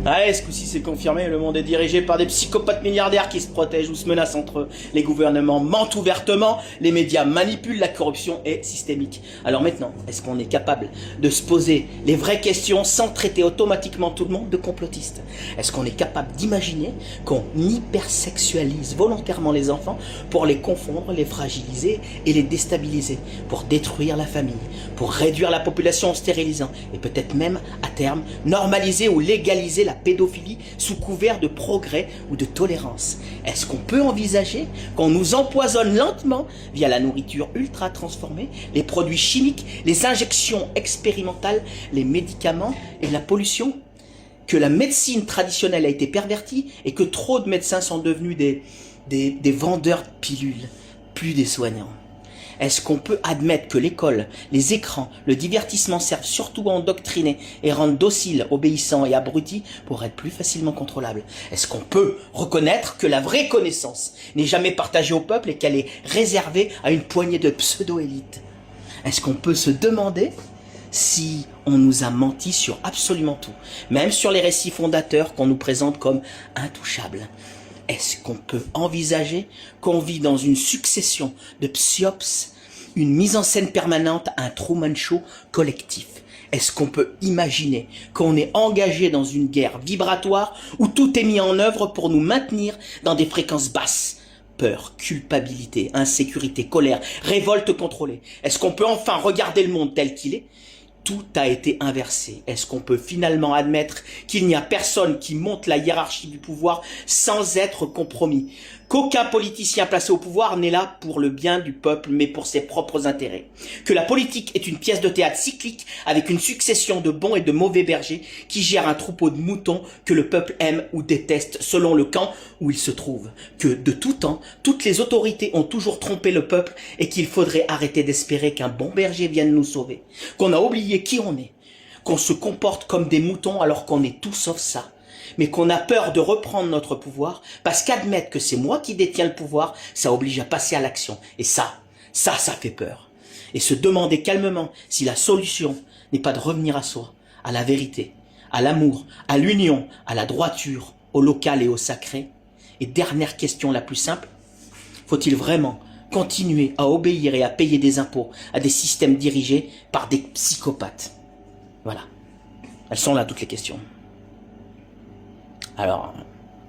Allez, ce coup-ci c'est confirmé, le monde est dirigé par des psychopathes milliardaires qui se protègent ou se menacent entre eux. Les gouvernements mentent ouvertement, les médias manipulent, la corruption est systémique. Alors maintenant, est-ce qu'on est capable de se poser les vraies questions sans traiter automatiquement tout le monde de complotiste? Est-ce qu'on est capable d'imaginer qu'on hypersexualise volontairement les enfants pour les confondre, les fragiliser et les déstabiliser, pour détruire la famille, pour réduire la population en stérilisant et peut-être même à terme normaliser ou légaliser la pédophilie sous couvert de progrès ou de tolérance? Est-ce qu'on peut envisager qu'on nous empoisonne lentement via la nourriture ultra transformée, les produits chimiques, les injections expérimentales, les médicaments et la pollution? Que la médecine traditionnelle a été pervertie et que trop de médecins sont devenus des vendeurs de pilules, plus des soignants? Est-ce qu'on peut admettre que l'école, les écrans, le divertissement servent surtout à endoctriner et rendre dociles, obéissants et abrutis pour être plus facilement contrôlables? Est-ce qu'on peut reconnaître que la vraie connaissance n'est jamais partagée au peuple et qu'elle est réservée à une poignée de pseudo-élites? Est-ce qu'on peut se demander si on nous a menti sur absolument tout, même sur les récits fondateurs qu'on nous présente comme intouchables? Est-ce qu'on peut envisager qu'on vit dans une succession de psyops, une mise en scène permanente, un Truman Show collectif? Est-ce qu'on peut imaginer qu'on est engagé dans une guerre vibratoire où tout est mis en œuvre pour nous maintenir dans des fréquences basses? Peur, culpabilité, insécurité, colère, révolte contrôlée. Est-ce qu'on peut enfin regarder le monde tel qu'il est? Tout a été inversé. Est-ce qu'on peut finalement admettre qu'il n'y a personne qui monte la hiérarchie du pouvoir sans être compromis? Qu'aucun politicien placé au pouvoir n'est là pour le bien du peuple, mais pour ses propres intérêts? Que la politique est une pièce de théâtre cyclique avec une succession de bons et de mauvais bergers qui gèrent un troupeau de moutons que le peuple aime ou déteste selon le camp où il se trouve? Que de tout temps, toutes les autorités ont toujours trompé le peuple et qu'il faudrait arrêter d'espérer qu'un bon berger vienne nous sauver? Qu'on a oublié qui on est? Qu'on se comporte comme des moutons alors qu'on est tout sauf ça? Mais qu'on a peur de reprendre notre pouvoir, parce qu'admettre que c'est moi qui détiens le pouvoir, ça oblige à passer à l'action. Et ça fait peur. Et se demander calmement si la solution n'est pas de revenir à soi, à la vérité, à l'amour, à l'union, à la droiture, au local et au sacré. Et dernière question la plus simple, faut-il vraiment continuer à obéir et à payer des impôts à des systèmes dirigés par des psychopathes? Voilà. Elles sont là toutes les questions. Alors,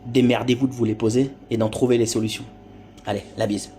démerdez-vous de vous les poser et d'en trouver les solutions. Allez, la bise.